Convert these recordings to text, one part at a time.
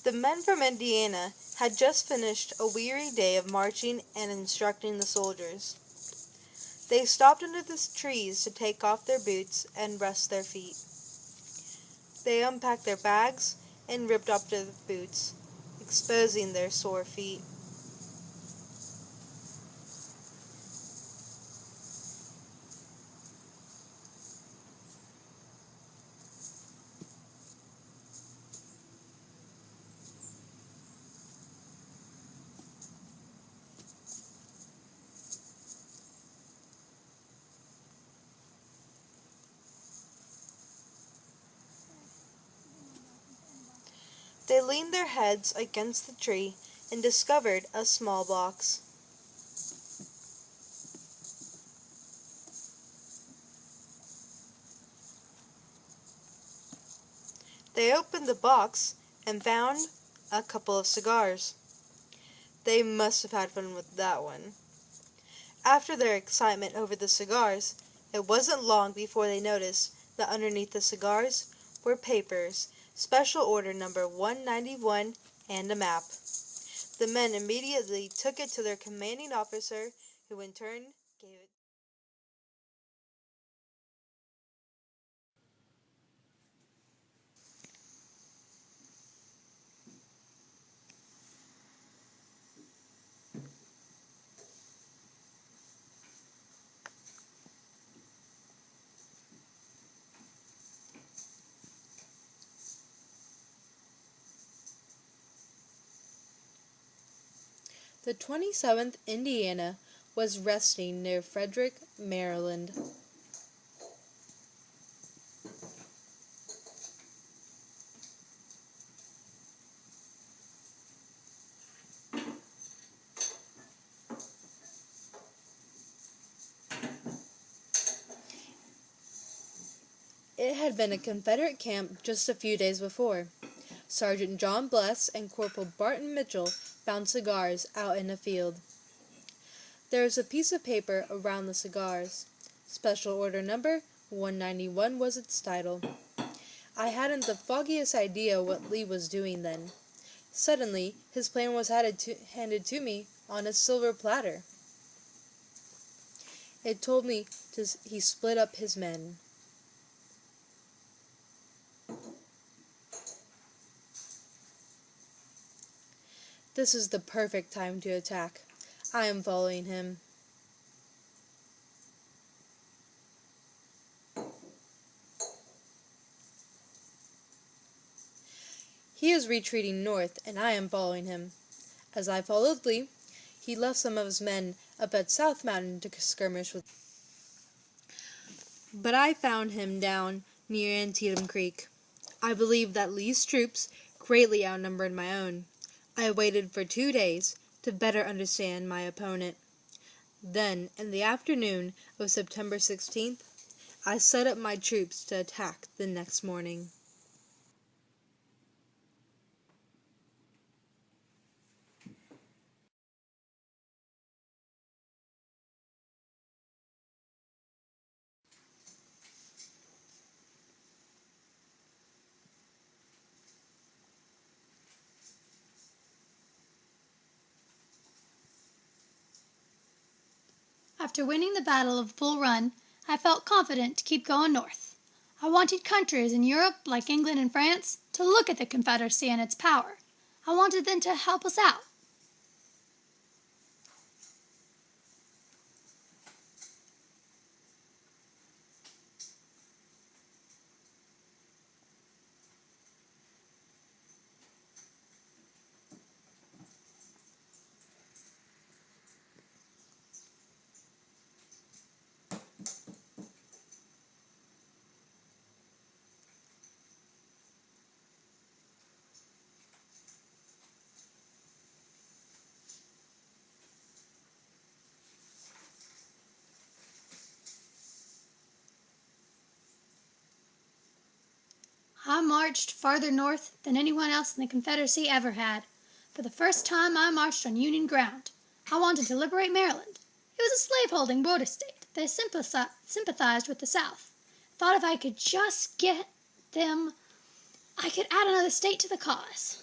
The men from Indiana had just finished a weary day of marching and instructing the soldiers. They stopped under the trees to take off their boots and rest their feet. They unpacked their bags and ripped off their boots, exposing their sore feet. They leaned their heads against the tree and discovered a small box. They opened the box and found a couple of cigars. They must have had fun with that one. After their excitement over the cigars, it wasn't long before they noticed that underneath the cigars were papers, special order number 191, and a map. The men immediately took it to their commanding officer, who in turn gave it. The 27th Indiana was resting near Frederick, Maryland. It had been a Confederate camp just a few days before. Sergeant John Bless and Corporal Barton Mitchell found cigars out in a field. There was a piece of paper around the cigars. Special order number 191 was its title. I hadn't the foggiest idea what Lee was doing then. Suddenly, his plan was handed to me on a silver platter. It told me he split up his men. This is the perfect time to attack. I am following him. He is retreating north, and I am following him. As I followed Lee, he left some of his men up at South Mountain to skirmish with. But I found him down near Antietam Creek. I believe that Lee's troops greatly outnumbered my own. I waited for 2 days to better understand my opponent. Then, in the afternoon of September 16th, I set up my troops to attack the next morning. After winning the Battle of Bull Run, I felt confident to keep going north. I wanted countries in Europe, like England and France, to look at the Confederacy and its power. I wanted them to help us out. I marched farther north than anyone else in the Confederacy ever had. For the first time, I marched on Union ground. I wanted to liberate Maryland. It was a slaveholding border state. They sympathized with the South. Thought if I could just get them, I could add another state to the cause.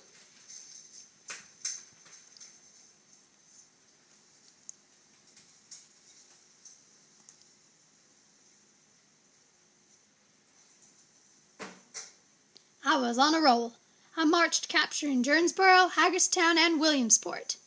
I was on a roll. I marched capturing Jonesboro, Hagerstown, and Williamsport.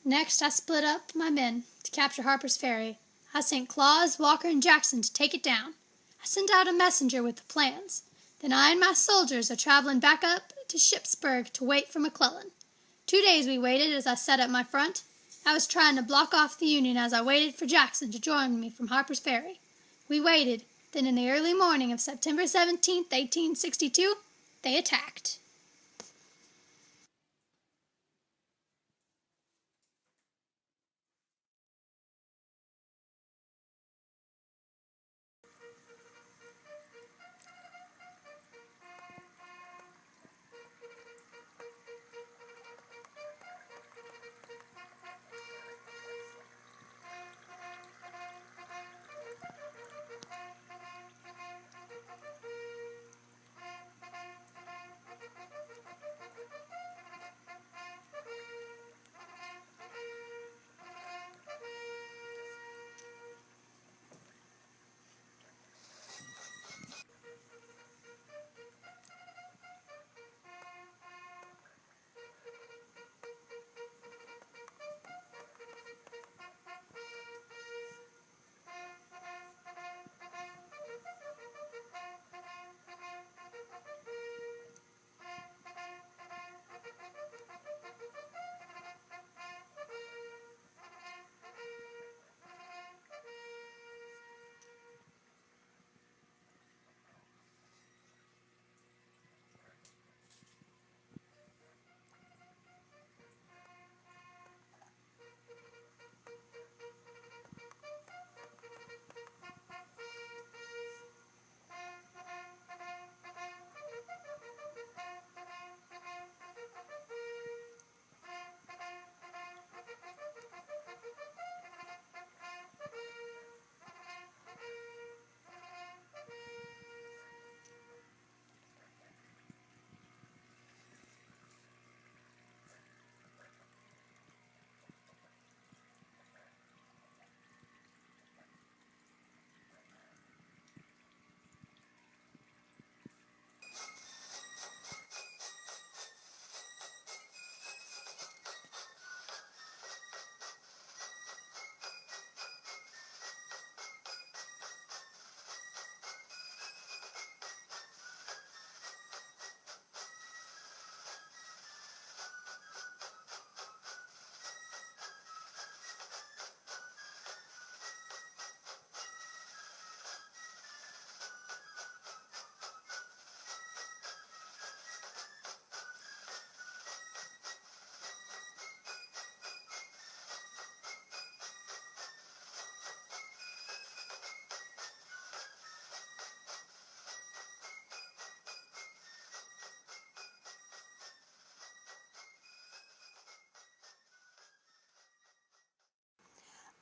Next, I split up my men to capture Harper's Ferry. I sent Claus, Walker, and Jackson to take it down. I sent out a messenger with the plans. Then I and my soldiers are traveling back up to Shipsburg to wait for McClellan. 2 days we waited as I set up my front. I was trying to block off the Union as I waited for Jackson to join me from Harper's Ferry. We waited. Then in the early morning of September 17th, 1862, they attacked.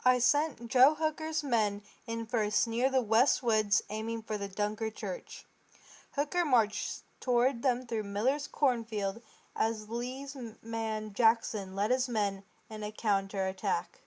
I sent Joe Hooker's men in first near the West Woods, aiming for the Dunker Church. Hooker marched toward them through Miller's cornfield as Lee's man Jackson led his men in a counterattack.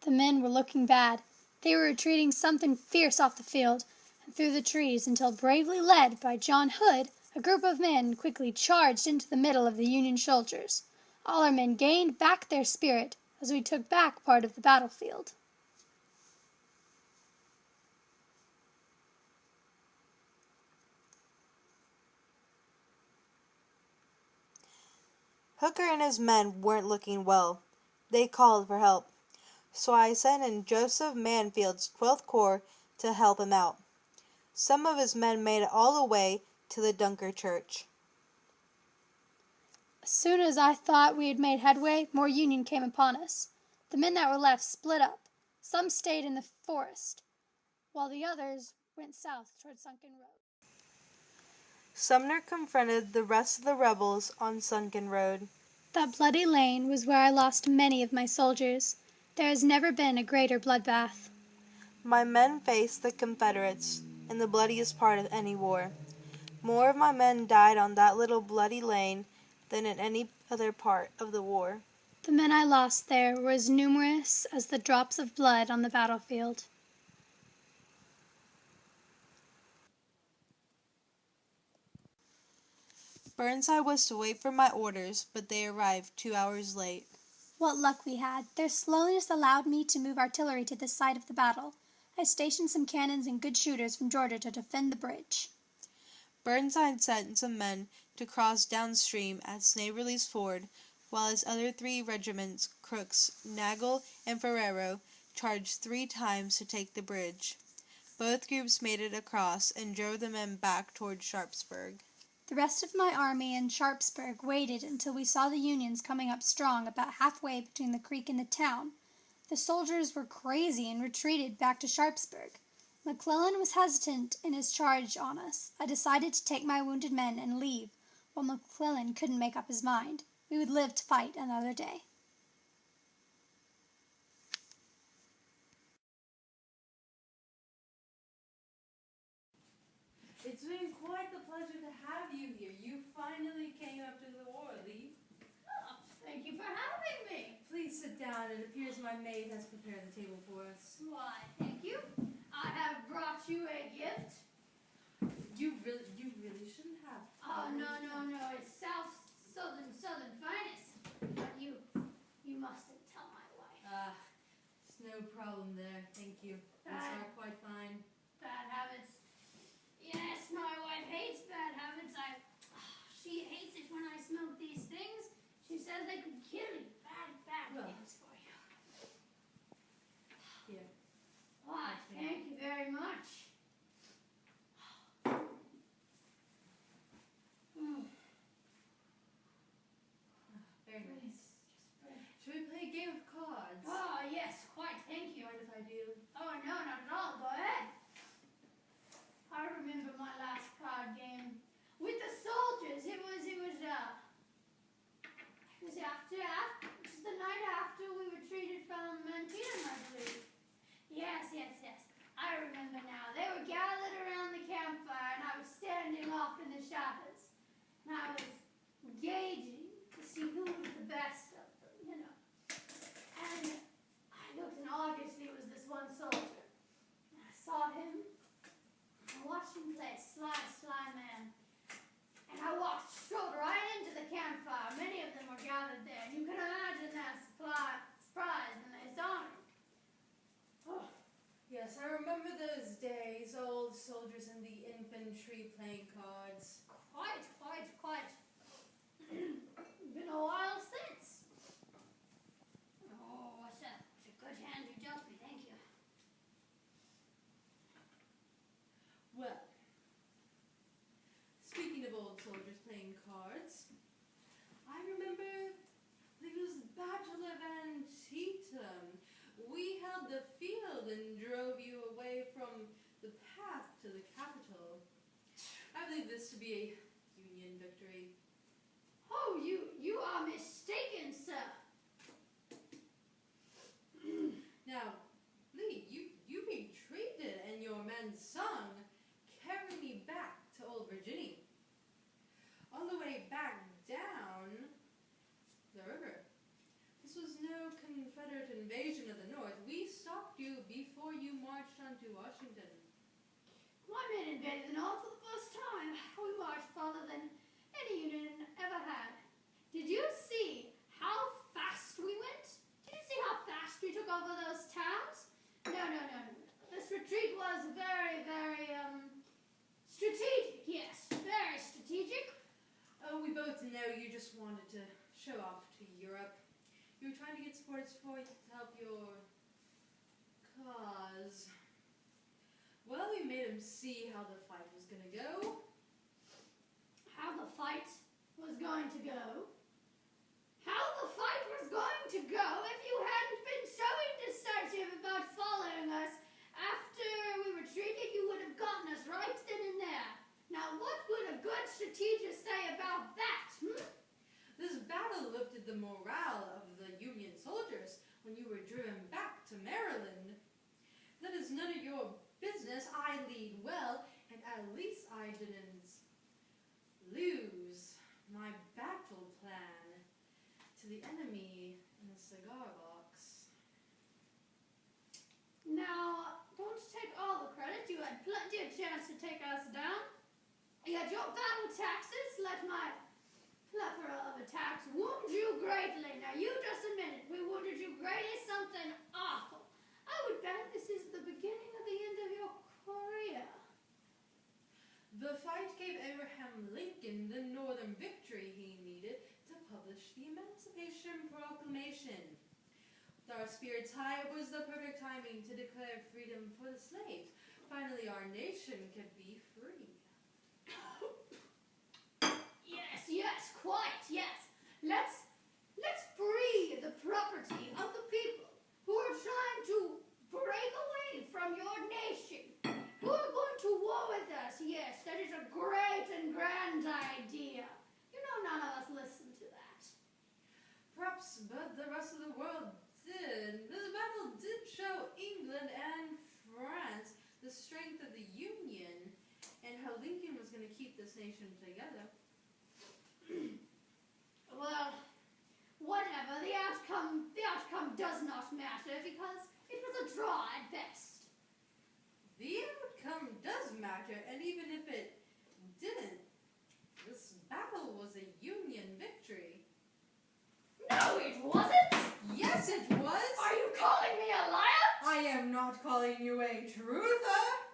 The men were looking bad. They were retreating something fierce off the field and through the trees until, bravely led by John Hood, a group of men quickly charged into the middle of the Union soldiers. All our men gained back their spirit as we took back part of the battlefield. Hooker and his men weren't looking well. They called for help, so I sent in Joseph Manfield's 12th Corps to help him out. Some of his men made it all the way to the Dunker Church. As soon as I thought we had made headway, more Union came upon us. The men that were left split up. Some stayed in the forest, while the others went south toward Sunken Road. Sumner confronted the rest of the rebels on Sunken Road. That bloody lane was where I lost many of my soldiers. There has never been a greater bloodbath. My men faced the Confederates in the bloodiest part of any war. More of my men died on that little bloody lane than in any other part of the war. The men I lost there were as numerous as the drops of blood on the battlefield. Burnside was to wait for my orders, but they arrived 2 hours late. What luck we had. Their slowness allowed me to move artillery to this side of the battle. I stationed some cannons and good shooters from Georgia to defend the bridge. Burnside sent some men to cross downstream at Snavely's Ford, while his other 3 regiments, Crook's, Nagel, and Ferrero, charged 3 times to take the bridge. Both groups made it across and drove the men back toward Sharpsburg. The rest of my army in Sharpsburg waited until we saw the Unions coming up strong about halfway between the creek and the town. The soldiers were crazy and retreated back to Sharpsburg. McClellan was hesitant in his charge on us. I decided to take my wounded men and leave, while McClellan couldn't make up his mind. We would live to fight another day. It's been quite the pleasure to have you here. You finally came up to the war, Lee. Oh, thank you for having me. Please sit down. It appears my maid has prepared the table for us. Why, thank you. I have brought you a gift. You really shouldn't have. Oh, no. It's southern finest. But you mustn't tell my wife. It's no problem there. Thank you. These are quite fine. Bad habits. Yes, my wife hates bad habits. She hates it when I smoke these things. She says they could kill you. Bad things for you. Here. Why, thank you very much. Very nice. Should we play a game of cards? Oh, yes, quite, thank you. Mind if I do? Oh, no, not at all. Go ahead. I remember my last card game with the soldiers. It was just the night after we retreated from Antietam, I believe. Yes. I remember now. They were gathered around the campfire, and I was standing off in the shadows. And I was gauging to see who was the best of them, And I looked, and obviously it was this one soldier. And I saw him. I watched him play sly man. And I strode right into the campfire. Many of them were gathered there. And you can imagine their surprise when they saw me. Oh. Yes, I remember those days, old soldiers in the infantry playing cards. Quite. Been a while since. Oh, what's that? It's a good hand you dealt me, thank you. Well, speaking of old soldiers playing cards, I remember it was the Battle of Antietam. We held the field and drove you away from the path to the capital. I believe this to be a Union victory. Oh, you are mistaken, sir. Now, Lee, you retreated and your men sung, "Carry me back to Old Virginia." On the way back down the river. This was no Confederate invasion of the North. We stopped you before you marched on to Washington. My men invaded the North for the first time. We marched farther than any Union ever had. Did you see how fast we went? Did you see how fast we took over those towns? No. This retreat was very, strategic. Yes, very strategic. Oh, we both know you just wanted to show off to Europe. You were trying to get supporters for you to help your cause. Well, we made him see how the fight was going to go. How the fight was going to go? How the fight was going to go if you hadn't been so indecisive about following us after we retreated? You would have gone your business. I lead well, and at least I didn't lose my battle plan to the enemy in the cigar box. Now, don't take all the credit. You had plenty of chance to take us down. You had your battle taxes. Let my plethora of attacks wound you greatly. Now, you just admitted we wounded you greatly. Something awful. I would bet this is the beginning of the end of your career. The fight gave Abraham Lincoln the northern victory he needed to publish the Emancipation Proclamation. With our spirits high, it was the perfect timing to declare freedom for the slaves. Finally, our nation could be free. Yes, quite, yes. Let's free the property of the people who are trying to break away from your nation, who are going to war with us. Yes, that is a great and grand idea. You know, none of us listen to that. Perhaps, but the rest of the world did. This battle did show England and France the strength of the Union and how Lincoln was going to keep this nation together. Well, whatever. The outcome does not matter because it was a draw at best. The outcome does matter, and even if it didn't, this battle was a Union victory. No, it wasn't! Yes, it was! Are you calling me a liar? I am not calling you a truther!